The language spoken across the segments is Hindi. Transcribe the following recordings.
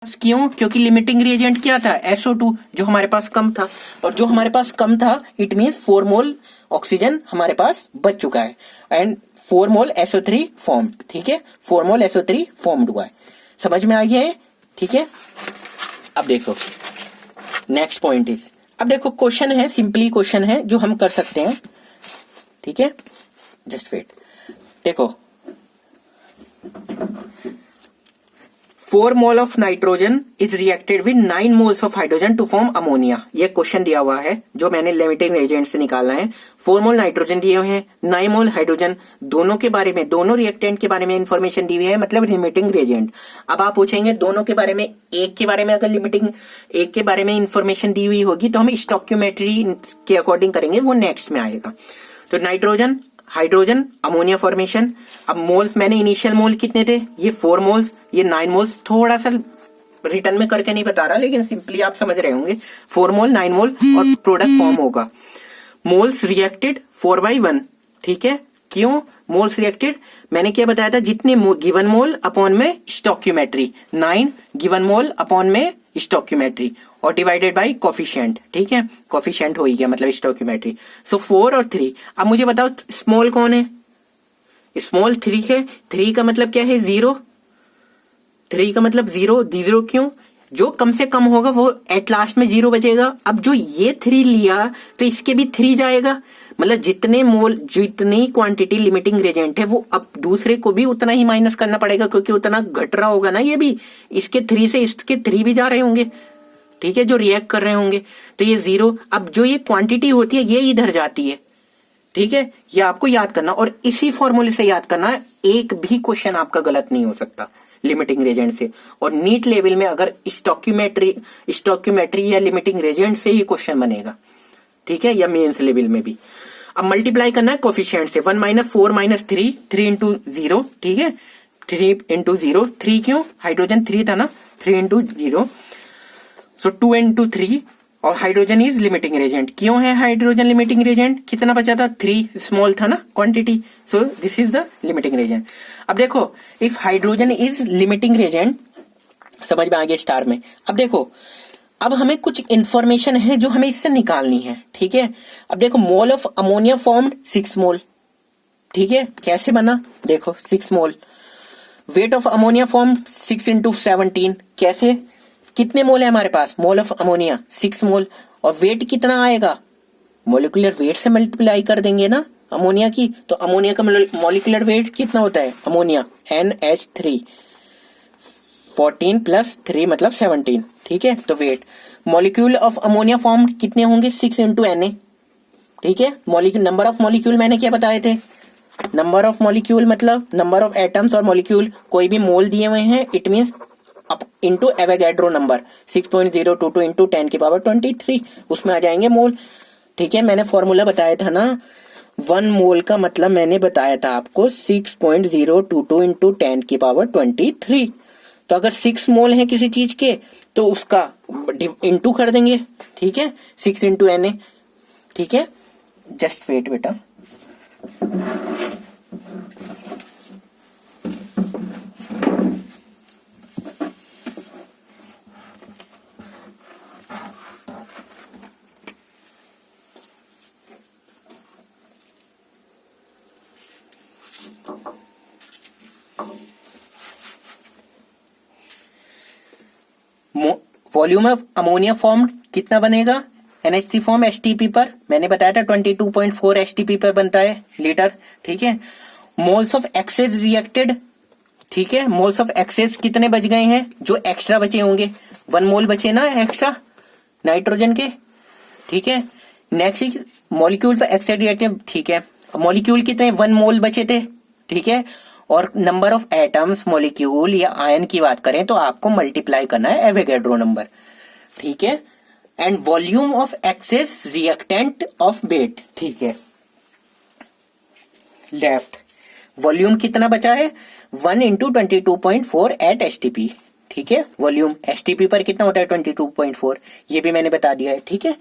क्यों? क्योंकि लिमिटिंग रिएजेंट क्या था? SO2 जो हमारे पास कम था, और जो हमारे पास कम था इट मीन्स 4 मोल ऑक्सीजन हमारे पास बच चुका है एंड 4 मोल SO3 फॉर्म्ड। ठीक है, 4 मोल SO3 फॉर्म्ड हुआ है। समझ में आ गया है? ठीक है, अब देखो नेक्स्ट पॉइंट इज, अब देखो क्वेश्चन है, सिंपली क्वेश्चन है जो हम कर सकते हैं। ठीक है, जस्ट वेट, देखो 4 mole of nitrogen is reacted with 9 moles of hydrogen to form ammonia. ये क्वेश्चन दिया हुआ है जो मैंने लिमिटिंग एजेंट से निकालना है। 4 मोल नाइट्रोजन दिए हुए हैं, 9 मोल हाइड्रोजन, दोनों के बारे में, दोनों रिएक्टेंट के बारे में इंफॉर्मेशन दी हुई है, मतलब लिमिटिंग रिएजेंट। अब आप पूछेंगे दोनों के बारे में, एक के बारे में अगर लिमिटिंग, एक के बारे में इंफॉर्मेशन दी हुई होगी तो हम स्टोइकियोमेट्री के अकॉर्डिंग करेंगे, वो नेक्स्ट में आएगा। तो नाइट्रोजन, हाइड्रोजन, अमोनिया फॉर्मेशन। अब मोल्स मैंने इनिशियल मोल कितने थे? ये 4 मोल्स, ये 9 मोल्स। थोड़ा सा रिटर्न में करके नहीं बता रहा, लेकिन सिंपली आप समझ रहे होंगे। 4 मोल, 9 मोल और प्रोडक्ट फॉर्म होगा। Moles reacted 4/1। ठीक है, क्यों मोल्स रिएक्टेड? मैंने क्या बताया था? जितने गिवन मोल अपॉन में स्टोइकियोमेट्री, 9 गिवन मोल अपॉन में स्टोइकियोमेट्री और डिवाइडेड बाय कोफिशिएंट। ठीक है, कोफिशिएंट हो ही गया मतलब स्टोइकियोमेट्री। सो 4 और 3। अब मुझे बताओ स्मॉल कौन है? स्मॉल 3 है। 3 का मतलब क्या है? 0। 3 का मतलब 0। 0 क्यों? जो कम से कम होगा वो एट लास्ट में 0 बचेगा। अब जो ये 3 लिया तो इसके भी 3 जाएगा, मतलब जितने मोल, जितनी क्वांटिटी लिमिटिंग रिएजेंट है वो अब दूसरे को भी उतना ही माइनस करना पड़ेगा, क्योंकि उतना घट रहा होगा ना। ये भी इसके 3 से इसके 3 भी जा रहे होंगे। ठीक है, जो रिएक्ट कर रहे होंगे। तो ये 0, अब जो ये क्वांटिटी होती है ये इधर जाती है। ठीक है, ये आपको याद करना और इसी फॉर्मूले से याद करना है। एक भी क्वेश्चन आपका गलत नहीं हो सकता लिमिटिंग रेजेंट से। और नीट लेवल में अगर स्टोइकियोमेट्री या लिमिटिंग रेजेंट से ही क्वेश्चन बनेगा। ठीक है, या मेंस लेवल में भी। अब मल्टीप्लाई करना है कोफिशिएंट से। 1 - 4 - 3, 3 × 0। ठीक है, 3 × 0। 3 क्यों? हाइड्रोजन 3 था ना, 3 × 0। सो 2 × 3। और हाइड्रोजन इज लिमिटिंग रेजेंट। क्यों है हाइड्रोजन लिमिटिंग रेजेंट? कितना बचा था? 3 स्मॉल था ना quantity. So this is the limiting reagent. अब देखो, if hydrogen is limiting reagent, समझ में आ गया स्टार में। अब देखो, अब हमें कुछ इंफॉर्मेशन है जो हमें इससे निकालनी है। ठीक है, अब देखो mole of ammonia formed 6 mole. ठीक है, कैसे बना? देखो 6 mole. Weight of ammonia formed 6 × 17। कैसे? कितने मोल है हमारे पास? मोल ऑफ अमोनिया 6 मोल। और वेट कितना आएगा? मोलिकुलर वेट से मल्टीप्लाई कर देंगे ना अमोनिया की। तो अमोनिया का मोलिकुलर वेट कितना होता है? अमोनिया NH3, 14 + 3 मतलब 17। ठीक है, तो wait, molecule of ammonia formed कितने होंगे? 6 × Na। ठीक है, मॉलिक्यूल, नंबर ऑफ मॉलिक्यूल मैंने क्या बताए थे? नंबर ऑफ मॉलिक्यूल मतलब नंबर ऑफ एटम्स और मॉलिक्यूल। कोई भी मोल दिए हुए हैं it means into Avogadro number 6.022 × 10⁻23, उसमें आ जाएंगे मोल। ठीक है, मैंने फॉर्मूला बताया था ना, 1 मोल का मतलब मैंने बताया था आपको 6.022 × 10⁻23। तो अगर 6 मोल है किसी चीज के तो उसका इंटू कर देंगे। ठीक है, 6 × Na। ठीक है, जस्ट वेट बेटा। वॉल्यूम ऑफ अमोनिया फॉर्म्ड कितना बनेगा? NH3 फॉर्म STP पर मैंने बताया था 22.4 STP पर बनता है लीटर। ठीक है, मोल्स ऑफ एक्सेस रिएक्टेड। ठीक है, मोल्स ऑफ एक्सेस कितने बच गए हैं? जो एक्स्ट्रा बचे होंगे 1 मोल बचे ना एक्स्ट्रा नाइट्रोजन के। ठीक है, next molecules of excess reactive. ठीक है, मॉलिक्यूल कितने? 1 मोल बचे थे। ठीक है, और नंबर ऑफ एटम्स, मॉलिक्यूल या आयन की बात करें तो आपको मल्टीप्लाई करना है एवोगैड्रो नंबर। ठीक है, and volume of excess reactant of bet. ठीक है, लेफ्ट वॉल्यूम कितना बचा है? 1 × 22.4 एट STP। ठीक है, वॉल्यूम STP पर कितना होता है? 22.4। ये भी मैंने बता दिया है। ठीक है,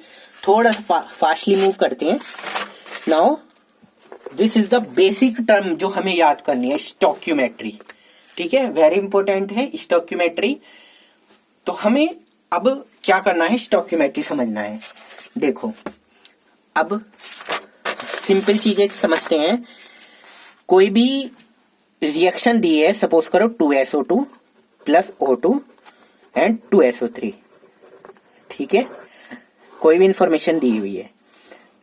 थोड़ा फास्टली मूव करते हैं now. This is the basic term जो हमें याद करनी है, स्टोइकियोमेट्री। ठीक है, वेरी इंपॉर्टेंट है स्टोइकियोमेट्री। हमें अब क्या करना है, स्टोइकियोमेट्री समझना है। देखो अब सिंपल चीजें समझते हैं। कोई भी रिएक्शन दी है, सपोज करो 2SO2 plus O2 and 2SO3, ठीक है, कोई भी इंफॉर्मेशन दी हुई है,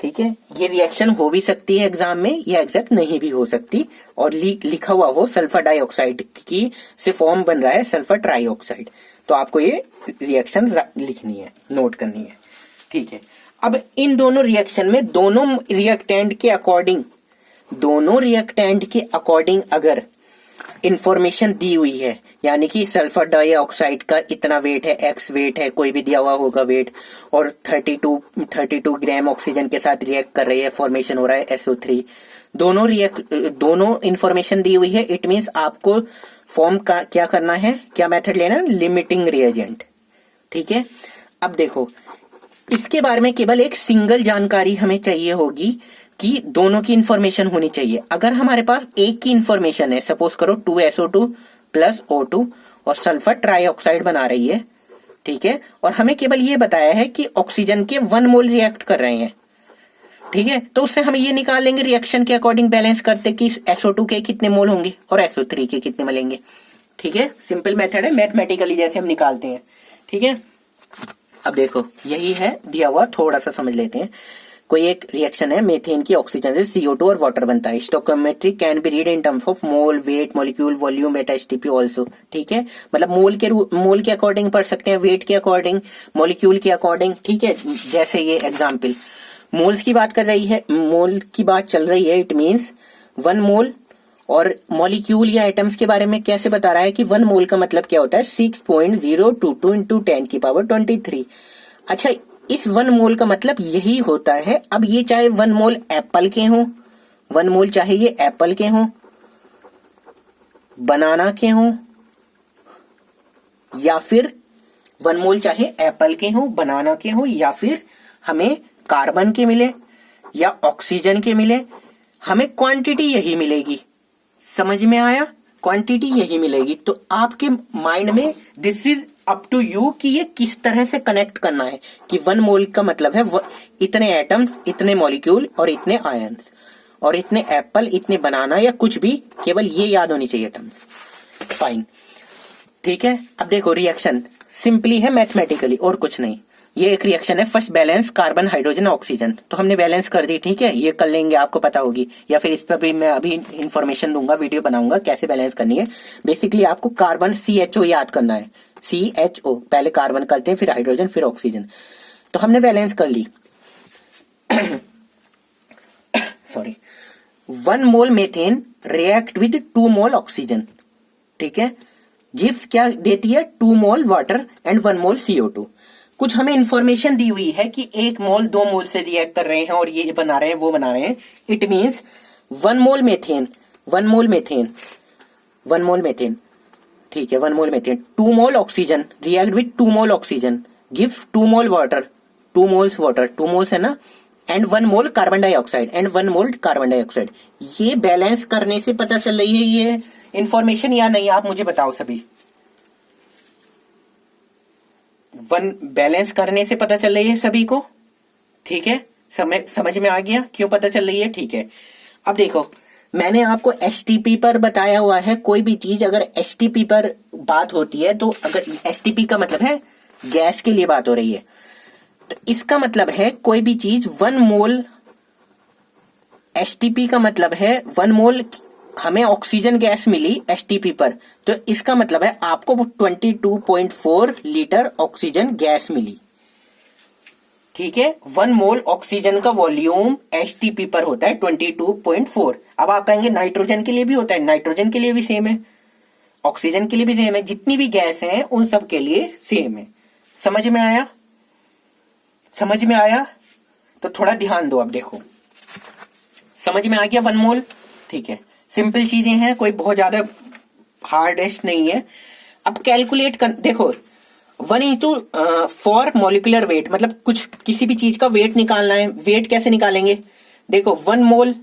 ठीक है। ये रिएक्शन हो भी सकती है एग्जाम में, या एग्जैक्ट नहीं भी हो सकती, और लिखा हुआ हो सल्फर डाइऑक्साइड की से फॉर्म बन रहा है सल्फर ट्राइऑक्साइड, तो आपको ये रिएक्शन लिखनी है, नोट करनी है, ठीक है। अब इन दोनों रिएक्शन में दोनों रिएक्टेंट के अकॉर्डिंग अगर इंफॉर्मेशन दी हुई है, यानी कि सल्फर डाइऑक्साइड का इतना वेट है, एक्स वेट है, कोई भी दिया हुआ होगा वेट, और 32 ग्राम ऑक्सीजन के साथ रिएक्ट कर रही है, फॉर्मेशन हो रहा है SO3, दोनों इंफॉर्मेशन दी हुई है। इट मींस आपको फॉर्म का क्या करना है, क्या मेथड लेना है, लिमिटिंग रिएजेंट, ठीक है। अब देखो इसके बारे में केवल एक सिंगल जानकारी हमें चाहिए होगी कि दोनों की इंफॉर्मेशन होनी चाहिए। अगर हमारे पास एक की इंफॉर्मेशन है, सपोज करो 2SO2 प्लस O2 और सल्फर ट्राइऑक्साइड बना रही है, ठीक है, और हमें केवल ये बताया है कि ऑक्सीजन के 1 मोल रिएक्ट कर रहे हैं, ठीक है, तो उससे हम ये निकाल लेंगे रिएक्शन के अकॉर्डिंग बैलेंस करते कि SO2 के कितने मोल होंगे और SO3 के कितने मिलेंगे, ठीक है। सिंपल मेथड है, मैथमेटिकली जैसे हम निकालते हैं, ठीक है। अब देखो यही है दिया हुआ, थोड़ा सा समझ लेते हैं। कोई एक रिएक्शन है, मीथेन की ऑक्सीजन से CO2 और वाटर बनता है। Stoichiometry can be read in terms of mole, weight, molecule, volume, meta STP also, ठीक है, मतलब मोल के अकॉर्डिंग पढ़ सकते हैं, वेट के अकॉर्डिंग, मॉलिक्यूल के अकॉर्डिंग, ठीक है। जैसे ये एग्जाम्पल मोल्स की बात कर रही है, मोल की बात चल रही है, इट मीन्स 1 मोल, और मॉलिक्यूल या एटम्स के बारे में कैसे बता रहा है कि 1 मोल का मतलब क्या होता है, 6.022 इंटू 10 की पावर 23। अच्छा, इस 1 मोल का मतलब यही होता है। अब ये चाहे 1 मोल एप्पल के हों, 1 मोल चाहे ये एप्पल के हों, बनाना के हों, या फिर 1 मोल चाहे एप्पल के हों, बनाना के हों, या फिर हमें कार्बन के मिले या ऑक्सीजन के मिले, हमें क्वांटिटी यही मिलेगी। समझ में आया, क्वांटिटी यही मिलेगी। तो आपके माइंड में this is up to you कि ये किस तरह से कनेक्ट करना है कि 1 मोल का मतलब है इतने एटम, इतने मॉलिक्यूल और इतने आयंस, और इतने एप्पल, इतने बनाना, या कुछ भी, केवल ये याद होनी चाहिए टर्म्स। फाइन, ठीक है। अब देखो रिएक्शन सिंपली है मैथमेटिकली, और कुछ नहीं। ये एक रिएक्शन है, first balance carbon hydrogen oxygen, तो हमने बैलेंस कर दी, ठीक है। ये कर लेंगे, आपको पता होगी, या फिर इस पर भी मैं अभी इंफॉर्मेशन दूंगा, वीडियो बनाऊंगा कैसे बैलेंस करनी है। बेसिकली आपको कार्बन CHO याद करना है, CHO, पहले कार्बन करते हैं, फिर हाइड्रोजन, फिर ऑक्सीजन। तो हमने बैलेंस कर ली। Sorry, 1 mole methane react with 2 mole oxygen, ठीक है, गिव्स क्या देती है, 2 mole water and 1 mole CO2। कुछ हमें इंफॉर्मेशन दी हुई है कि 1 मोल 2 मोल से रिएक्ट कर रहे हैं और ये बना रहे हैं, वो बना रहे हैं। It means 1 mole methane, 1 mole methane, 1 mole methane, ठीक है, 1 mole methane, 2 mole oxygen react with 2 mole oxygen, give 2 mole water, 2 moles water, 2 moles है ना, and 1 mole carbon dioxide and 1 mole carbon dioxide. ये बैलेंस करने से पता चल रही है ये इंफॉर्मेशन, या नहीं, आप मुझे बताओ सभी। बैलेंस करने से पता चल रही है सभी को, ठीक है, समझ में आ गया क्यों पता चल रही है, ठीक है। अब देखो मैंने आपको STP पर बताया हुआ है, कोई भी चीज अगर STP पर बात होती है, तो अगर STP का मतलब है गैस के लिए बात हो रही है, तो इसका मतलब है कोई भी चीज 1 मोल, STP का मतलब है 1 मोल हमें ऑक्सीजन गैस मिली STP पर, तो इसका मतलब है आपको 22.4 लीटर ऑक्सीजन गैस मिली, ठीक है। 1 मोल ऑक्सीजन का वॉल्यूम STP पर होता है 22.4। अब आप कहेंगे नाइट्रोजन के लिए भी होता है, नाइट्रोजन के लिए भी सेम है, ऑक्सीजन के लिए भी सेम है, जितनी भी गैस हैं उन सब के लिए सेम है। समझ में आया, समझ में आया, तो थोड़ा ध्यान दो। अब देखो समझ में आ गया 1 मोल, ठीक है, सिंपल चीजें हैं, कोई बहुत ज्यादा हार्डेस्ट नहीं है। अब कैलकुलेट कर, देखो 1 फॉर मॉलिक्यूलर वेट, मतलब कुछ किसी भी चीज का वेट निकालना है। वेट कैसे निकालेंगे, देखो 1 मोल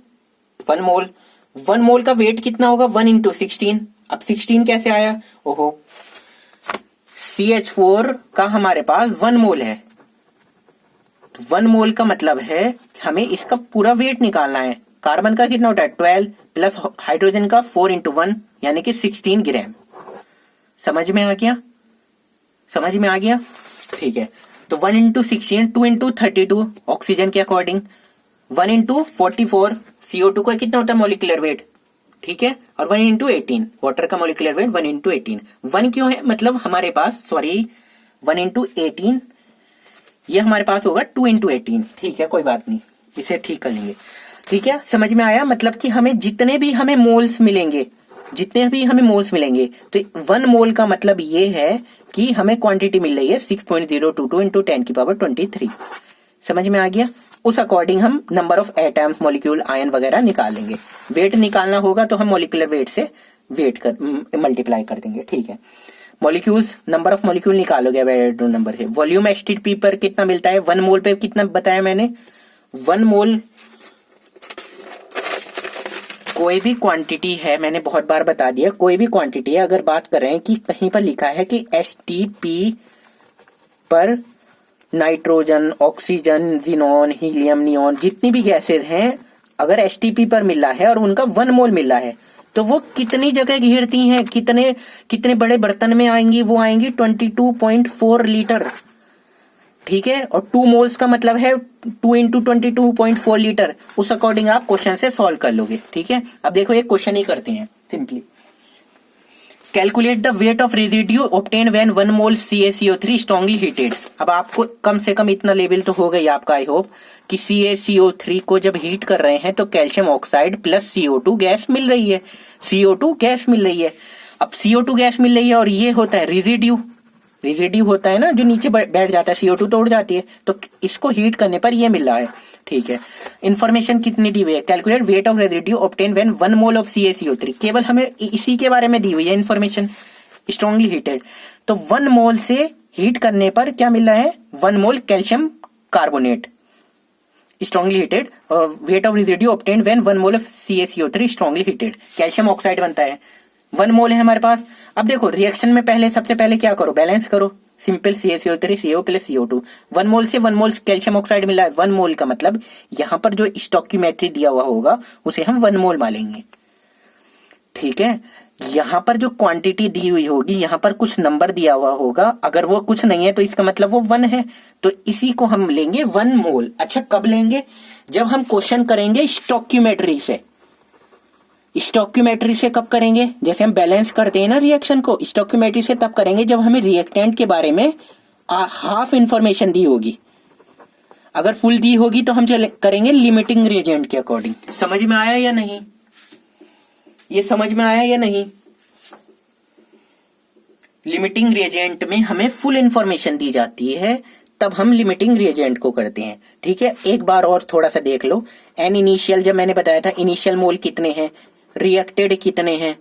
का वेट कितना होगा, 1 × 16। अब 16 कैसे आया, ओहो CH4 का हमारे पास 1 मोल है। 1 मोल का मतलब है हमें इसका पूरा वेट निकालना है। कार्बन का कितना होता है 12 प्लस हाइड्रोजन का 4 इंटू 1 यानी कि 16 ग्राम। समझ में आ गया? समझ में आ गया? ठीक है। तो 1 इंटू 16 2 इंटू 32 ऑक्सीजन के अकॉर्डिंग, 1 इंटू 44 CO2 का कितना होता है मॉलिक्यूलर वेट, ठीक है, और 1 इंटू 18 वाटर का मॉलिक्यूलर वेट 1 इंटू 18। 1 क्यों है मतलब हमारे पास 1 इंटू 18 ये हमारे पास होगा 2 इंटू 18। ठीक है, कोई बात नहीं, इसे ठीक कर लेंगे। ठीक है, समझ में आया? मतलब कि हमें जितने भी हमें मोल्स मिलेंगे, तो 1 मोल का मतलब ये है कि हमें क्वांटिटी मिल रही है 6.022 इंटू 10 की पावर 23। समझ में आ गया? उस अकॉर्डिंग हम number of atoms, molecule, ion वगैरह निकालेंगे। वेट निकालना होगा तो हम मॉलिक्यूलर वेट से मल्टीप्लाई कर देंगे। ठीक है, मॉलिक्यूल्स, नंबर ऑफ मॉलिक्यूल निकालोगे, वेट नंबर है। वॉल्यूम एसटीपी पर कितना मिलता है 1 मोल पे, कितना बताया मैंने 1 मोल कोई भी क्वांटिटी है, मैंने बहुत बार बता दिया, कोई भी क्वांटिटी है। अगर बात कर रहे हैं कि कहीं पर लिखा है कि एसटीपी पर nitrogen, oxygen, xenon, helium, neon, जितनी भी गैसेज हैं, अगर एसटीपी पर मिला है और उनका 1 मोल मिला है तो वो कितनी जगह घेरती हैं, कितने बड़े बर्तन में आएंगी, वो आएंगी 22.4 लीटर। ठीक है, और 2 मोल्स का मतलब है 2 इंटू 22.4 लीटर। उस अकॉर्डिंग आप क्वेश्चन से सॉल्व कर लोगे। ठीक है, अब देखो एक क्वेश्चन ही करते हैं simply. Calculate the wait of residue obtain when 1 mole CaCO3 strongly heated. अब आपको कम से कम इतना लेवल तो हो गई आपका, आई होप, कि CaCO3 को जब हीट कर रहे हैं तो calcium oxide plus CO2 gas मिल रही है। CO2 गैस मिल रही है। अब CO2 गैस मिल रही है और ये होता है रेजिड्यू होता है ना, जो नीचे बैठ जाता है, CO2 तो उड़ जाती है, तो इसको हीट करने पर ये मिल रहा है। ठीक है, इंफॉर्मेशन कितनी दी हुई है, calculate wait of residue obtain when 1 mole of CaCO3, केवल हमें इसी के बारे में दी हुई है इंफॉर्मेशन, स्ट्रांगली हीटेड। तो 1 मोल से हीट करने पर क्या मिल रहा है 1 mole calcium carbonate strongly heated, weight of residue obtain when 1 mole of CaCO3 strongly heated. Calcium oxide बनता है, 1 मोल है हमारे पास। अब देखो रिएक्शन में सबसे पहले क्या करो, बैलेंस करो, simple CaCO3 CO plus CO2। 1 मोल से 1 मोल कैल्शियम ऑक्साइड मिला है। 1 मोल का मतलब यहां पर जो स्टोइकियोमेट्री दिया हुआ होगा उसे हम 1 मोल मानेंगे। ठीक है, यहां पर जो क्वांटिटी दी हुई होगी, यहां पर कुछ नंबर दिया हुआ होगा, अगर वो कुछ नहीं है तो इसका मतलब वो 1 है, तो इसी को हम लेंगे 1 मोल। अच्छा, कब लेंगे, जब हम क्वेश्चन करेंगे स्टोइकियोमेट्री से। स्टोइकियोमेट्री से कब करेंगे, जैसे हम बैलेंस करते हैं ना रिएक्शन को, स्टोइकियोमेट्री से तब करेंगे जब हमें रिएक्टेंट के बारे में हाफ इंफॉर्मेशन दी होगी। अगर फुल दी होगी तो हम करेंगे लिमिटिंग रिएजेंट के अकॉर्डिंग। समझ में आया या नहीं, ये समझ में आया या नहीं? लिमिटिंग रिएजेंट में हमें फुल इंफॉर्मेशन दी जाती है, तब हम लिमिटिंग रिएजेंट को करते हैं। ठीक है, एक बार और थोड़ा सा देख लो। एन इनिशियल, जब मैंने बताया था इनिशियल मोल कितने हैं, रिएक्टेड कितने हैं,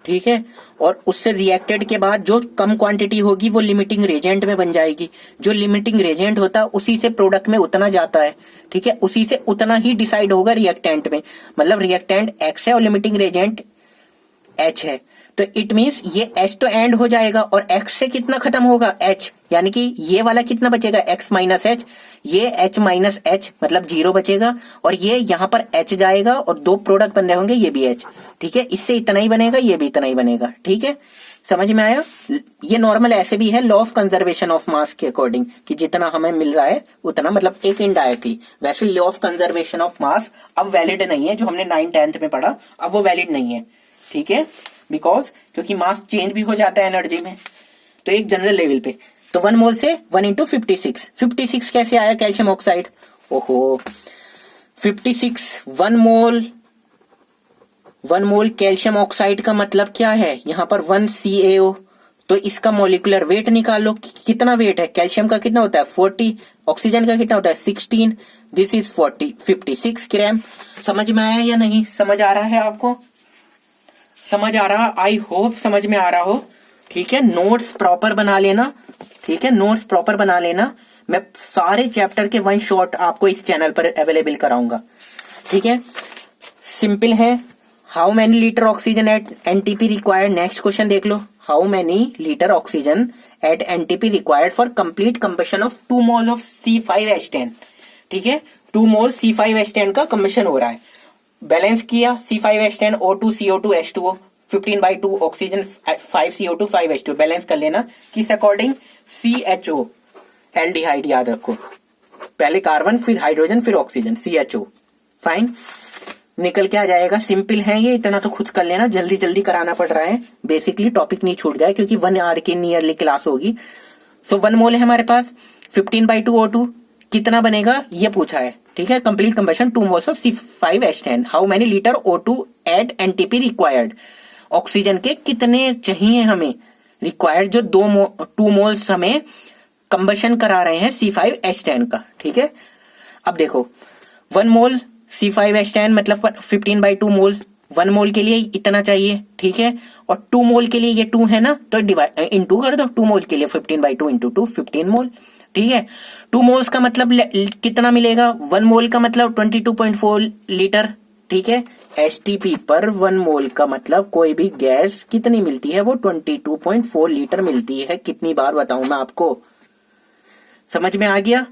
ठीक है, और उससे रिएक्टेड के बाद जो कम क्वांटिटी होगी वो लिमिटिंग रिएजेंट में बन जाएगी। जो लिमिटिंग रिएजेंट होता है उसी से प्रोडक्ट में उतना जाता है। ठीक है, उसी से उतना ही डिसाइड होगा रिएक्टेंट में, मतलब रिएक्टेंट X है और लिमिटिंग रिएजेंट H है, तो इट मीन्स ये H तो एंड हो जाएगा और X से कितना खत्म होगा H, यानी कि ये वाला कितना बचेगा X माइनस H, ये H माइनस H मतलब 0 बचेगा, और ये यहाँ पर H जाएगा और 2 प्रोडक्ट बन रहे होंगे, ये भी H। ठीक है, इससे इतना ही बनेगा, ये भी इतना ही बनेगा। ठीक है, समझ में आया? ये नॉर्मल ऐसे भी है law of conservation of mass के अकॉर्डिंग, कि जितना हमें मिल रहा है उतना, मतलब एक इनडायरेक्टली। वैसे law of conservation of mass अब वैलिड नहीं है, जो हमने 9th-10th में पढ़ा अब वो वैलिड नहीं है। ठीक है, बिकॉज क्योंकि मास चेंज भी हो जाता है एनर्जी में, तो एक जनरल लेवल पे। तो 1 मोल से 1 इंटू 56 कैसे आया कैल्शियम ऑक्साइड, ओहो 56 1 मोल कैल्शियम ऑक्साइड का मतलब क्या है, यहां पर 1 CaO, तो इसका मॉलिक्यूलर वेट निकालो, कितना वेट है, कैल्शियम का कितना होता है 40, ऑक्सीजन का कितना होता है 16, दिस इज 56 ग्राम। समझ में आया या नहीं, समझ आ रहा है आपको, समझ आ रहा, आई होप समझ में आ रहा हो। ठीक है, नोट्स प्रॉपर बना लेना। ठीक है, नोट्स प्रॉपर बना लेना, मैं सारे चैप्टर के 1 शॉट आपको इस चैनल पर अवेलेबल कराऊंगा। ठीक है, सिंपल है। How many litre oxygen at NTP required, next question देख लो। How many litre oxygen at NTP required for complete combustion of 2 mole of C5H10। ठीक है, 2 मोल C5H10 का कंबशन हो रहा है। बैलेंस किया C5H10 O2 CO2 H2O 15/2 oxygen 5 CO2 5 H2O। Balance कर लेना किस अकॉर्डिंग, CHO एल्डिहाइड याद रखो, पहले कार्बन फिर हाइड्रोजन फिर ऑक्सीजन CHO। फाइन, निकल के आ जाएगा। सिंपल है ये, इतना तो खुद कर लेना, जल्दी जल्दी कराना पड़ रहा है, बेसिकली टॉपिक नहीं छूट जाए क्योंकि 1 आवर की नियरली क्लास होगी। सो 1 मोल है हमारे पास, 15/2 O2 कितना बनेगा ये पूछा है। ठीक है, complete combustion 2 moles of C5H10। How many litre O2 eight NTP required, oxygen के कितने चाहिए हमें रिक्वायर्ड, जो 2 मोल्स हमें कंबशन करा रहे हैं C5H10 का। ठीक है, अब देखो 1 मोल C5H10 मतलब 15/2 मोल, 1 मोल के लिए इतना चाहिए। ठीक है, और 2 मोल के लिए ये 2 है ना, तो डिवाइड इंटू कर दो। 2 मोल के लिए 15/2 इंटू 2 15 मोल। ठीक है, 2 मोल्स का मतलब कितना मिलेगा, 1 मोल का मतलब 22.4 लीटर। ठीक है, एसटीपी पर 1 मोल का मतलब कोई भी गैस कितनी मिलती है, वो 22.4 लीटर मिलती है। कितनी बार बताऊं मैं आपको, समझ में आ गया।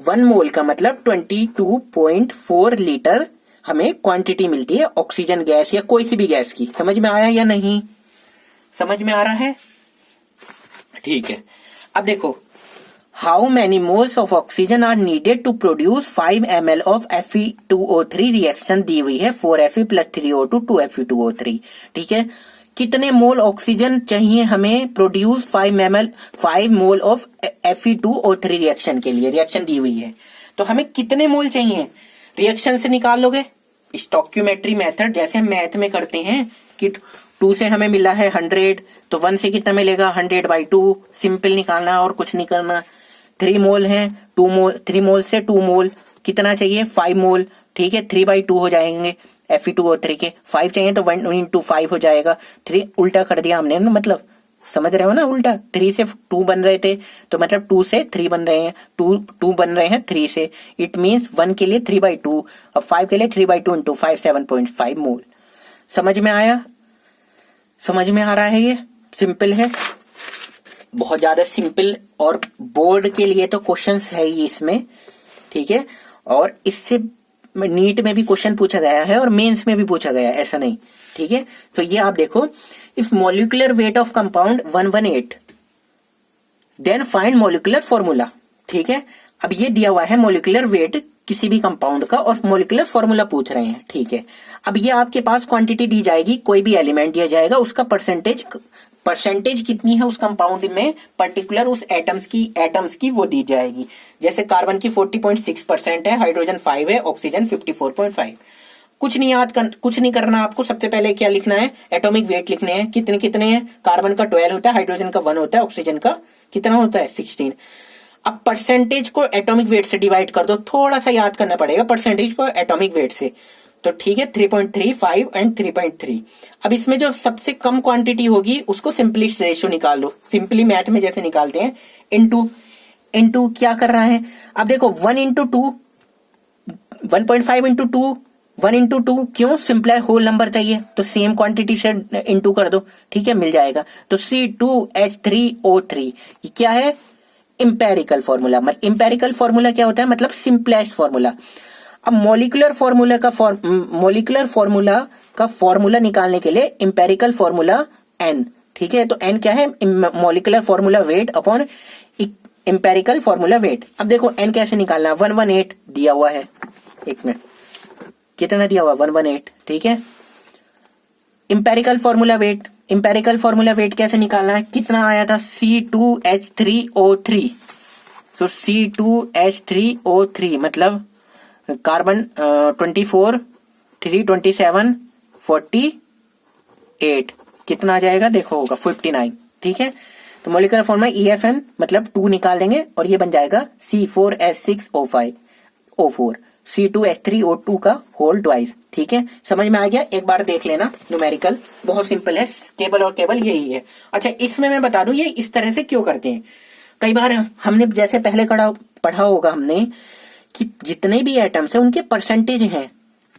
1 मोल का मतलब 22.4 लीटर हमें क्वांटिटी मिलती है ऑक्सीजन गैस या कोई सी भी गैस की। समझ में आया या नहीं, समझ में आ रहा है। ठीक है, अब देखो how many moles of oxygen are needed to produce 5 ml of Fe2O3 reaction दी हुई है 4Fe + 3O2 2Fe2O3। ठीक है, कितने मोल ऑक्सीजन चाहिए हमें produce 5 mole of Fe2O3 reaction के लिए, रिएक्शन दी हुई है तो हमें कितने मोल चाहिए, रिएक्शन से निकाल लोगे। स्टोक्यूमेट्री मेथड जैसे मैथ में करते हैं कि 2 से हमें मिला है 100 तो 1 से कितना मिलेगा 100/2, सिंपल निकालना और कुछ नहीं करना। 3 मोल है, 3 मोल से 2 मोल कितना चाहिए 5 मोल। ठीक है, 3/2 हो जाएंगे Fe2O3 के, 5 चाहिए तो 1 × 5 हो जाएगा। 3 उल्टा कर दिया हमने ना, मतलब समझ रहे हो ना, उल्टा 3 से 2 बन रहे थे तो मतलब 2 से 3 बन रहे हैं, 2 बन रहे हैं 3 से। इट मींस 1 के लिए 3/2 और 5 के लिए 3/2 × 5 7.5 मोल। समझ में आया, समझ में आ रहा है, ये सिंपल है, बहुत ज्यादा सिंपल। और बोर्ड के लिए तो क्वेश्चंस है ही इसमें। ठीक है, और इससे नीट में भी क्वेश्चन पूछा गया है और मेंस में भी पूछा गया है, ऐसा नहीं। ठीक है, तो ये आप देखो, if molecular weight of compound 118 then find molecular formula. ठीक है, अब ये दिया हुआ है मॉलिक्यूलर वेट किसी भी कंपाउंड का और मॉलिक्यूलर फॉर्मूला पूछ रहे हैं। ठीक है, अब ये आपके पास क्वांटिटी दी जाएगी, कोई भी एलिमेंट दिया जाएगा, उसका परसेंटेज कितनी है उस कंपाउंड में, पर्टिकुलर उस एटम्स की वो दी जाएगी। जैसे कार्बन की 40.6% है, हाइड्रोजन 5 है, ऑक्सीजन 54.5। कुछ नहीं करना आपको। सबसे पहले क्या लिखना है, एटॉमिक वेट लिखने हैं, कितने कितने हैं। कार्बन का 12 होता है, हाइड्रोजन का 1 होता है, ऑक्सीजन का कितना होता है 16। अब परसेंटेज को एटॉमिक वेट से डिवाइड कर दो, थोड़ा सा याद करना पड़ेगा परसेंटेज को एटॉमिक वेट से। तो ठीक है, 3.3 5 एंड 3.3। अब इसमें जो सबसे कम क्वांटिटी होगी उसको सिंपलिस्ट रेशियो निकाल लो, सिंपली मैथ में जैसे निकालते हैं। इनटू क्या कर रहा है, अब देखो 1 × 2 1.5 × 2 1 × 2 क्यों, सिंपल होल नंबर चाहिए तो सेम क्वांटिटी से इनटू कर दो। ठीक है, मिल जाएगा। तो C2H3O3 ये क्या है, इंपेरिकल फॉर्मूला। इंपेरिकल फॉर्मूला क्या होता है, मतलब सिंपलेस्ट फॉर्मूला। अब मॉलिक्यूलर फॉर्मूला का फॉर्मूला निकालने के लिए इंपेरिकल फॉर्मूला N। ठीक है, तो N क्या है, molecular formula weight upon empirical formula wait. अब देखो N कैसे निकालना, 118 दिया हुआ है, एक मिनट, कितना दिया हुआ 118। ठीक है, इंपेरिकल फॉर्मूला वेट कैसे निकालना है, कितना आया था C2H3O3। सो C2H3O3 मतलब कार्बन 24 3 27 48 कितना आ जाएगा, देखो होगा 59। ठीक है, तो मॉलिक्यूलर फॉर्मूला EFN मतलब 2 निकाल देंगे और ये बन जाएगा C4H6O4 C2H3O2 का होल ट्वाइस। ठीक है, समझ में आ गया, एक बार देख लेना। न्यूमेरिकल बहुत सिंपल है, केवल और केवल यही है। अच्छा, इसमें मैं बता दूं ये इस तरह से क्यों करते हैं। कई बार हमने जैसे पहले पढ़ा होगा हमने कि जितने भी एटम्स है उनके परसेंटेज हैं।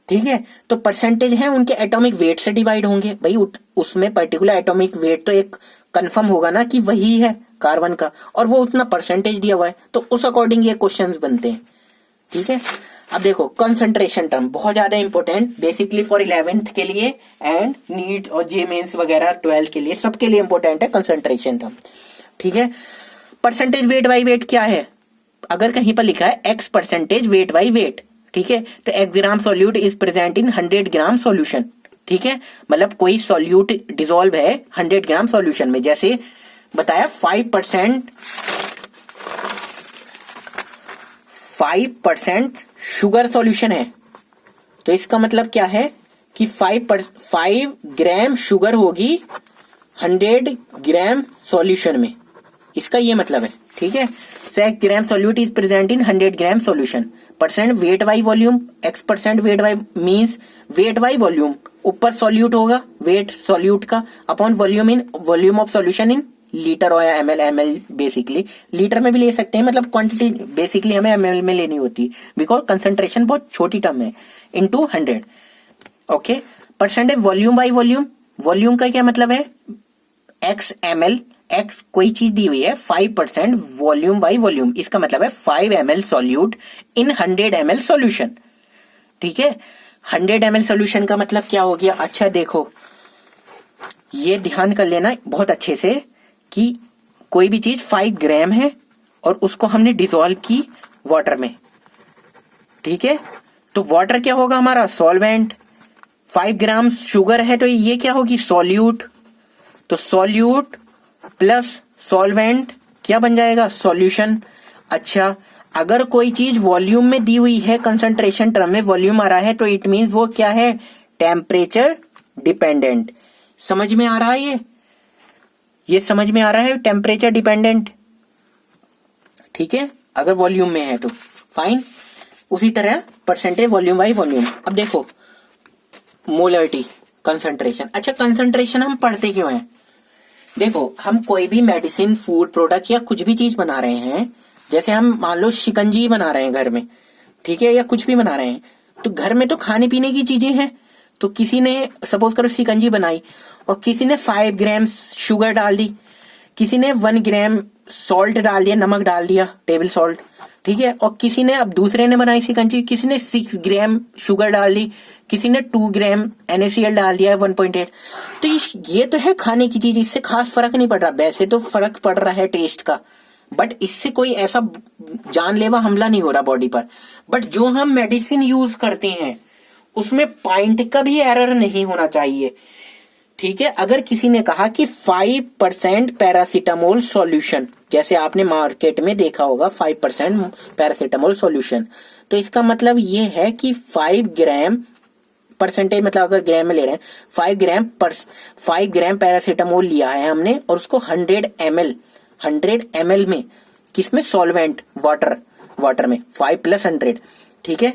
ठीक है, तो परसेंटेज है उनके एटॉमिक वेट से डिवाइड होंगे। भाई उसमें पर्टिकुलर एटॉमिक वेट तो एक कंफर्म होगा ना कि वही है, कार्बन का, और वो उतना परसेंटेज दिया हुआ है, तो उस अकॉर्डिंग ये क्वेश्चंस बनते हैं। ठीक है, अब देखो कंसंट्रेशन टर्म बहुत ज्यादा इंपॉर्टेंट, बेसिकली फॉर 11th के लिए एंड नीट और जे मेंस वगैरह 12 के लिए, सबके लिए इंपॉर्टेंट है कंसंट्रेशन टर्म। ठीक है, परसेंटेज वेट बाई वेट क्या है, अगर कहीं पर लिखा है x percentage weight by wait, ठीक है, तो x gram solute is present in 100 gram solution. ठीक है, मतलब कोई सॉल्यूट डिसॉल्व है 100 ग्राम सॉल्यूशन में, जैसे बताया 5% शुगर सॉल्यूशन है, तो इसका मतलब क्या है कि 5 ग्राम शुगर होगी 100 ग्राम सॉल्यूशन में, इसका ये मतलब है। ठीक है, so 1 gram solute is present in 100 gram solution. Percent weight by volume, x percent weight by means weight by volume, ऊपर सॉल्यूट होगा वेट सॉल्यूट का upon volume in volume of solution in litre और ml बेसिकली लीटर में भी ले सकते हैं, मतलब क्वांटिटी बेसिकली हमें ml में लेनी होती है बिकॉज कंसंट्रेशन बहुत छोटी टर्म है, into 100। Okay, percentage volume by volume, volume का क्या मतलब है x ml, x कोई चीज दी हुई है 5% वॉल्यूम बाई वॉल्यूम, इसका मतलब है 5 ml solute in 100 ml solution. ठीक है, 100 ml सॉल्यूशन का मतलब क्या हो गया, अच्छा देखो ये ध्यान कर लेना बहुत अच्छे से कि कोई भी चीज 5 ग्राम है और उसको हमने डिसॉल्व की वाटर में। ठीक है, तो वाटर क्या होगा हमारा सॉल्वेंट, 5 ग्राम शुगर है तो ये क्या होगी सॉल्यूट, तो सॉल्यूट प्लस सॉल्वेंट क्या बन जाएगा सॉल्यूशन। अच्छा, अगर कोई चीज वॉल्यूम में दी हुई है कंसंट्रेशन टर्म में वॉल्यूम आ रहा है, तो इट मींस वो क्या है टेम्परेचर डिपेंडेंट। समझ में आ रहा है ये समझ में आ रहा है टेम्परेचर डिपेंडेंट। ठीक है, अगर वॉल्यूम में है तो फाइन। उसी तरह परसेंटेज वॉल्यूम बाई वॉल्यूम। अब देखो मोलरिटी कंसंट्रेशन, अच्छा कंसंट्रेशन हम पढ़ते क्यों हैं, देखो हम कोई भी मेडिसिन फूड प्रोडक्ट या कुछ भी चीज बना रहे हैं, जैसे हम मान लो शिकंजी बना रहे हैं घर में, ठीक है, या कुछ भी बना रहे हैं, तो घर में तो खाने पीने की चीजें हैं, तो किसी ने सपोज करो शिकंजी बनाई और किसी ने 5 ग्राम शुगर डाल दी, किसी ने 1 ग्राम सॉल्ट डाल दिया, नमक डाल दिया टेबल सॉल्ट, ठीक है, और किसी ने अब दूसरे ने बनाई शिकंजी, किसी ने 6 ग्राम शुगर डाल दी, किसी ने 2 ग्राम NaCl डाल दिया है 1.8, तो ये तो है खाने की चीज, इससे खास फर्क नहीं पड़ रहा, वैसे तो फर्क पड़ रहा है टेस्ट का, बट इससे कोई ऐसा जानलेवा हमला नहीं हो रहा बॉडी पर। बट जो हम मेडिसिन यूज करते हैं उसमें पॉइंट का भी एरर नहीं होना चाहिए। ठीक है, अगर किसी ने कहा कि 5% पैरासीटामोल सॉल्यूशन, जैसे आपने मार्केट में देखा होगा 5% पैरासीटामोल सॉल्यूशन, तो इसका मतलब ये है कि 5 ग्राम परसेंटेज, मतलब अगर ग्राम में ले रहे हैं 5 ग्राम पैरासीटामोल लिया है हमने और उसको 100 ml में, किसमें सॉल्वेंट वाटर में 5 + 100, ठीक है,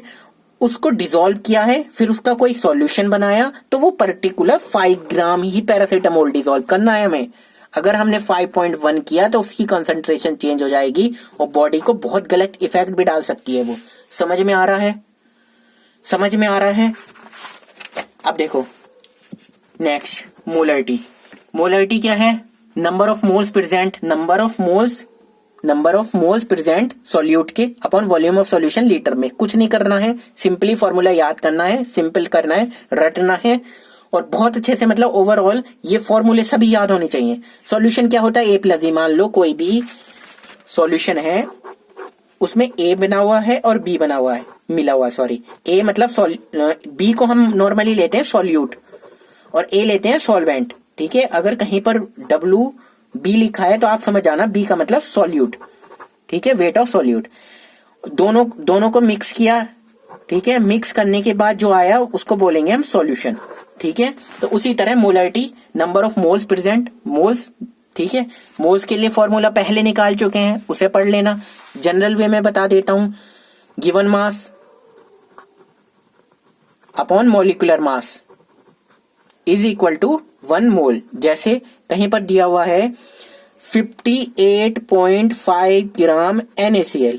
उसको डिसॉल्व किया है, फिर उसका कोई सॉल्यूशन बनाया, तो वो पर्टिकुलर 5 ग्राम ही पैरासीटामोल डिसॉल्व करना है हमें। अगर हमने 5.1 किया तो उसकी कंसंट्रेशन चेंज हो जाएगी और बॉडी को बहुत गलत इफेक्ट भी डाल सकती है वो। समझ में आ रहा है, समझ में आ रहा है। अब देखो नेक्स्ट मोलरिटी। मोलरिटी क्या है, number of moles present, number of moles present solute के upon volume of solution litre में। कुछ नहीं करना है, सिंपली फॉर्मूला याद करना है, सिंपल करना है, रटना है और बहुत अच्छे से, मतलब ओवरऑल ये फॉर्मूले सभी याद होने चाहिए। सॉल्यूशन क्या होता है A+E, मान लो कोई भी सॉल्यूशन है उसमें A बना हुआ है और B बना हुआ है, मिला हुआ, सॉरी A मतलब B को हम नॉर्मली लेते हैं सॉल्यूट और A लेते हैं सॉल्वेंट। ठीक है, अगर कहीं पर WB लिखा है तो आप समझ जाना B का मतलब सॉल्यूट। ठीक है, वेट ऑफ सॉल्यूट, दोनों को मिक्स किया, ठीक है, मिक्स करने के बाद जो आया उसको बोलेंगे हम सॉल्यूशन। ठीक है, तो उसी तरह molarity, number of moles present, moles, ठीक है, मोल्स के लिए फॉर्मूला पहले निकाल चुके हैं, उसे पढ़ लेना। जनरल वे में बता देता हूं, given mass upon molecular mass is equal to 1 mole. जैसे कहीं पर दिया हुआ है 58.5 ग्राम NaCl,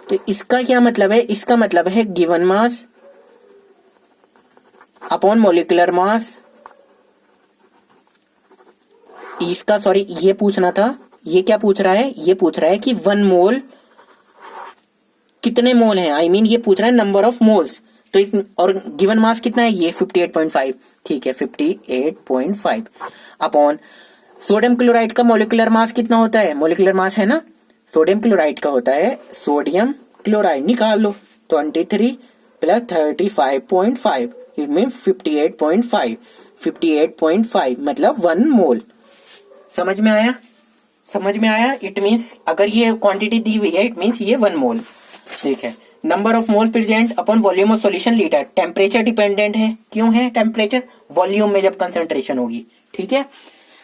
तो इसका क्या मतलब है, इसका मतलब है गिवन मास अपॉन मॉलिक्यूलर मास। इसका सॉरी ये पूछना था, ये क्या पूछ रहा है, ये पूछ रहा है कि 1 मोल कितने मोल हैं, आई मीन ये पूछ रहा है नंबर ऑफ मोल्स। तो और गिवन मास कितना है, ये 58.5, ठीक है 58.5 अपॉन सोडियम क्लोराइड का मोलिकुलर मास कितना होता है, मोलिकुलर मास है ना सोडियम क्लोराइड का होता है, सोडियम क्लोराइड निकाल लो 23 प्लस 35.5 इट मीन 58.5, 58.5 मतलब 1 मोल। समझ में आया, समझ में आया। इट मीन्स अगर ये क्वांटिटी दी हुई है इट मीन्स ये 1 मोल। ठीक है, number of mole present upon volume of solution litre, temperature dependent है। क्यों है टेम्परेचर, वॉल्यूम में जब कंसंट्रेशन होगी। ठीक है,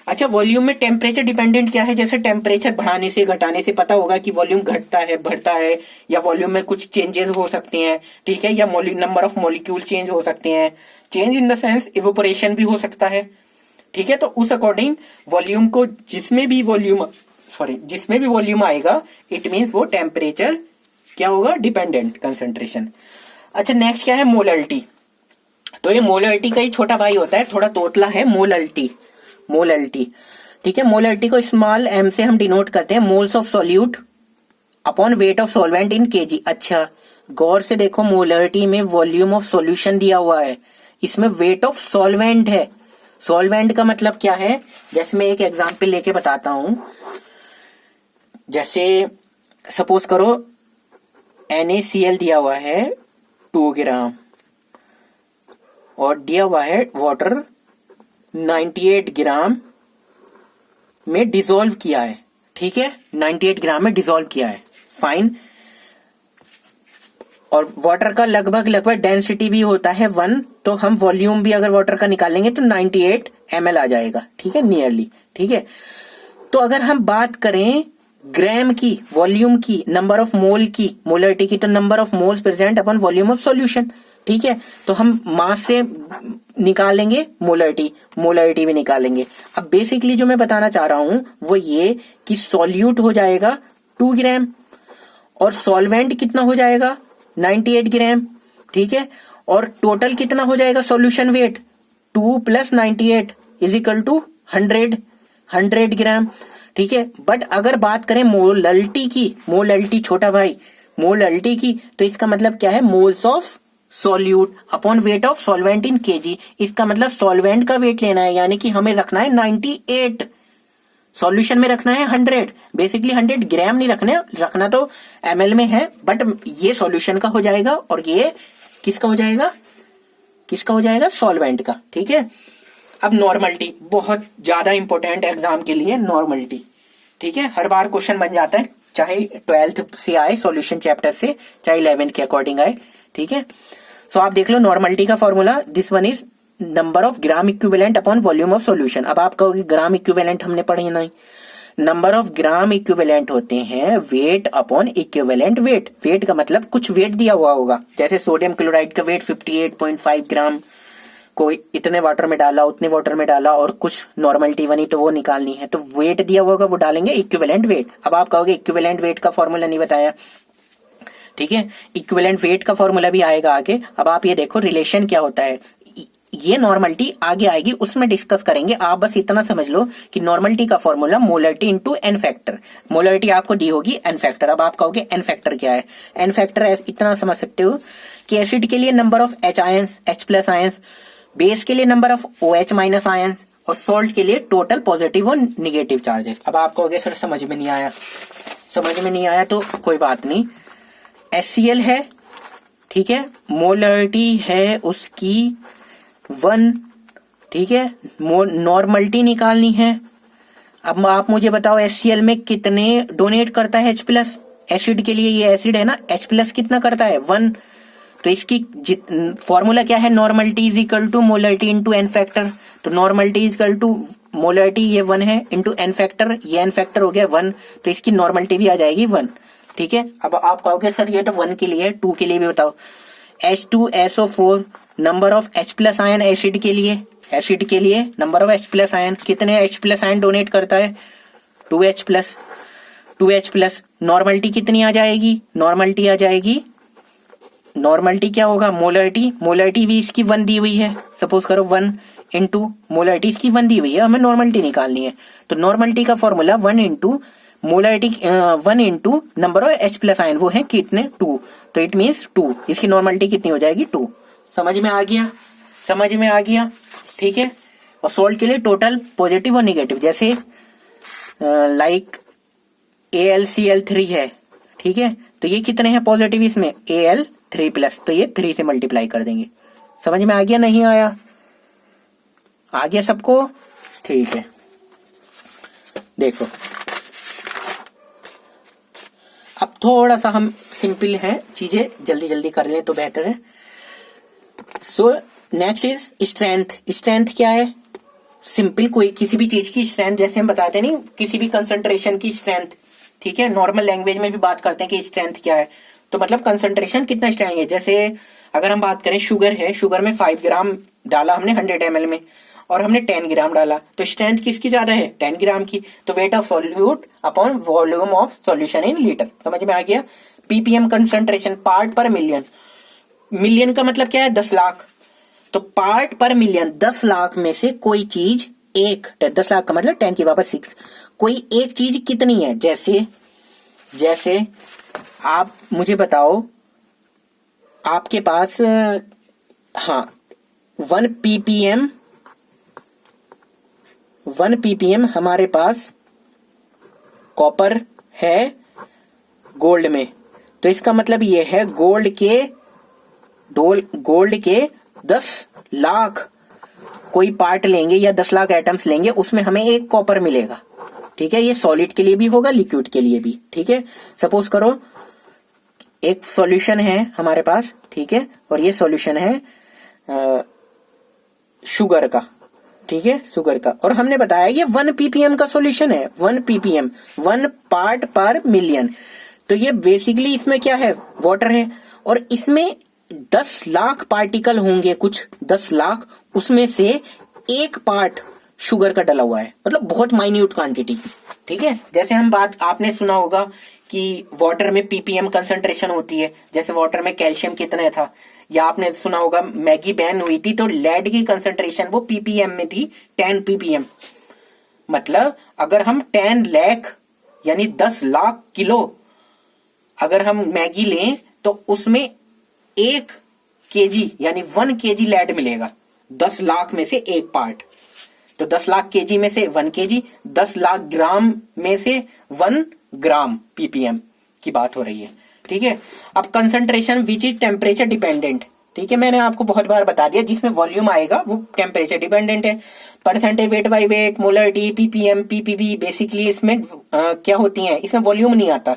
अच्छा वॉल्यूम में टेम्परेचर डिपेंडेंट क्या है, जैसे टेम्परेचर बढ़ाने से घटाने से पता होगा कि वॉल्यूम घटता है बढ़ता है, या वॉल्यूम में कुछ चेंजेस हो सकते हैं। ठीक है, या नंबर ऑफ मॉलिक्यूल चेंज हो सकते हैं, change in the sense evaporation भी हो सकता है। ठीक है, तो उस अकॉर्डिंग वॉल्यूम को जिसमें भी वॉल्यूम आएगा इट मीन्स वो टेम्परेचर क्या होगा, डिपेंडेंट कंसंट्रेशन। अच्छा नेक्स्ट क्या है, मोलरिटी। तो ये मोलरिटी का ही छोटा भाई होता है, थोड़ा तोतला है, मोलरिटी। ठीक है, मोलरिटी को स्मॉल m से हम डिनोट करते हैं, moles of solute upon weight of solvent in KG. अच्छा गौर से देखो, मोलरिटी में वॉल्यूम ऑफ सॉल्यूशन दिया हुआ है, इसमें वेट ऑफ सॉल्वेंट है। सॉल्वेंट का मतलब क्या है, जैसे मैं एक एग्जांपल लेके बताता हूं। जैसे सपोज करो NaCl दिया हुआ है 2 ग्राम और दिया हुआ है वाटर 98 ग्राम में डिसॉल्व किया है। ठीक है, 98 ग्राम में डिसॉल्व किया है, फाइन। और वाटर का लगभग डेंसिटी भी होता है 1, तो हम वॉल्यूम भी अगर वाटर का निकालेंगे तो 98 ml आ जाएगा। ठीक है, नियरली। ठीक है, तो अगर हम बात करें ग्राम की, वॉल्यूम की, नंबर ऑफ मोल की, मोलरिटी की, तो number of moles present upon volume of solution. ठीक है, तो हम मास से निकालेंगे मोलरिटी भी निकालेंगे। अब बेसिकली जो मैं बताना चाह रहा हूं वो ये कि सॉल्यूट हो जाएगा 2 ग्राम और सॉल्वेंट कितना हो जाएगा 98 ग्राम। ठीक है, और टोटल कितना हो जाएगा सॉल्यूशन वेट 2 + 98 = 100 ग्राम। ठीक है, बट अगर बात करें मोलरिटी की, मोलरिटी छोटा भाई, मोलरिटी की, तो इसका मतलब क्या है, moles of solute upon weight of solvent in KG. इसका मतलब सॉल्वेंट का वेट लेना है, यानी कि हमें रखना है 98, सॉल्यूशन में रखना है 100, बेसिकली 100 ग्राम नहीं रखना तो ml में है, बट ये सॉल्यूशन का हो जाएगा और ये किसका हो जाएगा, सॉल्वेंट का। ठीक है, अब नॉर्मलिटी बहुत ज्यादा इंपॉर्टेंट है एग्जाम के लिए, नॉर्मलिटी। ठीक है, हर बार क्वेश्चन बन जाता है, चाहे 12th से आए सॉल्यूशन चैप्टर से, चाहे 11th के अकॉर्डिंग आए। ठीक है, सो आप देख लो नॉर्मलिटी का formula, this one is number of gram equivalent upon volume of solution. अब आप कहोगे ग्राम इक्विवेलेंट हमने पढ़े नहीं, नंबर ऑफ ग्राम इक्विवेलेंट होते हैं weight upon equivalent weight. Weight का मतलब कुछ वेट दिया हुआ होगा, जैसे सोडियम क्लोराइड का वेट 58.5 ग्राम, कोई इतने वाटर में डाला उतने वाटर में डाला और कुछ नॉर्मलिटी बनी तो वो निकालनी है, तो वेट दिया हुआ होगा वो डालेंगे इक्विवेलेंट वेट। अब आप कहोगे इक्विवेलेंट वेट का फॉर्मूला नहीं बताया, ठीक है, इक्विवेलेंट वेट का फॉर्मूला भी आएगा आगे। अब आप ये देखो रिलेशन क्या होता है, ये नॉर्मलिटी आगे आएगी उसमें डिस्कस करेंगे। आप बस इतना समझ लो कि नॉर्मलिटी का formula molarity into N factor, molarity आपको दी होगी एन फैक्टर। अब आप कहोगे एन फैक्टर क्या है, एन फैक्टर इतना समझ सकते हो कि एसिड के लिए number of H ions, H+ ions, base के लिए नंबर ऑफ OH- आयंस और सॉल्ट के लिए टोटल पॉजिटिव और निगेटिव चार्जेस। अब आप कहोगे सर समझ में नहीं आया, तो कोई बात नहीं, HCl है, ठीक है, मोलरिटी है उसकी 1, ठीक है, नॉर्मलिटी निकालनी है। अब आप मुझे बताओ HCl में कितने डोनेट करता है H+, एसिड के लिए ये एसिड है ना, H+ कितना करता है 1, तो इसकी फॉर्मूला क्या है, normality is equal to molarity into N factor. तो normality is equal to molarity ये 1 है इंटू एन फैक्टर, ये एन फैक्टर हो गया 1, तो इसकी नॉर्मलिटी भी आ जाएगी 1। ठीक है, अब आप कहोगे सर ये तो 1 के लिए, 2 के लिए भी बताओ। H2SO4 number of H+ ion acid के लिए नंबर ऑफ H+ आयन, कितने H+ आयन डोनेट करता है 2H+। नॉर्मलिटी कितनी आ जाएगी, नॉर्मलिटी क्या होगा, मोलरिटी भी इसकी 1 दी हुई है, सपोज करो 1 इंटू मोलरिटी इसकी 1 दी हुई है, हमें नॉर्मलिटी निकालनी है। तो नॉर्मलिटी का formula 1 into molarity 1 into number of H plus ion, वो है कितने 2, तो इट मीन्स 2। इसकी नॉर्मलिटी कितनी हो जाएगी 2। समझ में आ गया, समझ में आ गया, ठीक है। और सोल्ट के लिए टोटल पॉजिटिव और निगेटिव, जैसे लाइक AlCl3 है, ठीक है, तो ये कितने हैं पॉजिटिव इसमें Al3 प्लस, तो ये 3 से मल्टीप्लाई कर देंगे। समझ में आ गया, नहीं आया, आ गया सबको, ठीक है। देखो अब थोड़ा सा हम सिंपल हैं, चीजें जल्दी जल्दी कर लें तो बेहतर है। So next is strength. Strength क्या है? सिंपल कोई किसी भी चीज की स्ट्रेंथ, जैसे हम बताते नहीं किसी भी कंसंट्रेशन की स्ट्रेंथ, ठीक है, नॉर्मल लैंग्वेज में भी बात करते हैं कि स्ट्रेंथ क्या है, तो मतलब कंसंट्रेशन कितना स्ट्रेंथ है। जैसे अगर हम बात करें शुगर है, शुगर में 5 ग्राम डाला हमने 100 ml में, और हमने 10 ग्राम डाला, तो स्ट्रेंथ किसकी ज्यादा है? 10 ग्राम की। तो weight of solute upon volume of solution in litre. समझ में आ गया। पीपीएम कंसंट्रेशन, पार्ट पर मिलियन। मिलियन का मतलब क्या है? 10 लाख। तो पार्ट पर मिलियन, 10 लाख में से कोई चीज एक, 10 लाख का मतलब 10 की पावर 6, कोई एक चीज कितनी है? जैसे आप मुझे बताओ, आपके पास हाँ 1 ppm हमारे पास कॉपर है गोल्ड में, तो इसका मतलब ये है गोल्ड के 10 लाख कोई पार्ट लेंगे या 10 लाख एटम्स लेंगे, उसमें हमें एक कॉपर मिलेगा, ठीक है। ये सॉलिड के लिए भी होगा, लिक्विड के लिए भी, ठीक है। सपोज करो एक सॉल्यूशन है हमारे पास, ठीक है, और ये सॉल्यूशन है शुगर का, ठीक है, शुगर का, और हमने बताया ये 1 ppm का सॉल्यूशन है। 1 ppm, 1 पार्ट पर मिलियन, तो ये बेसिकली इसमें क्या है? वाटर है, और इसमें 10 लाख पार्टिकल होंगे, कुछ 10 लाख, उसमें से एक पार्ट शुगर का डला हुआ है, मतलब बहुत माइन्यूट क्वांटिटी, ठीक है। जैसे हम बात, आपने सुना होगा कि वाटर में पीपीएम कंसंट्रेशन होती है, जैसे वाटर में कैल्शियम कितना था, या आपने सुना होगा मैगी बैन हुई थी तो लेड की कंसंट्रेशन वो पीपीएम में थी 10 ppm। मतलब अगर हम 10 लाख यानी 10 लाख किलो अगर हम मैगी लें तो उसमें 1 kg यानी 1 kg लेड मिलेगा, 10 लाख में से एक पार्ट। तो 10 लाख kg में से 1 kg, 10 लाख ग्राम में से 1 ग्राम ppm की बात हो रही है, ठीक है। अब concentration which is temperature dependent, ठीक है, मैंने आपको बहुत बार बता दिया, जिसमें वॉल्यूम आएगा वो टेम्परेचर डिपेंडेंट है। Percentage, weight by weight, molarity, ppm, PPB, basically इसमें क्या होती हैं? इसमें वॉल्यूम नहीं आता,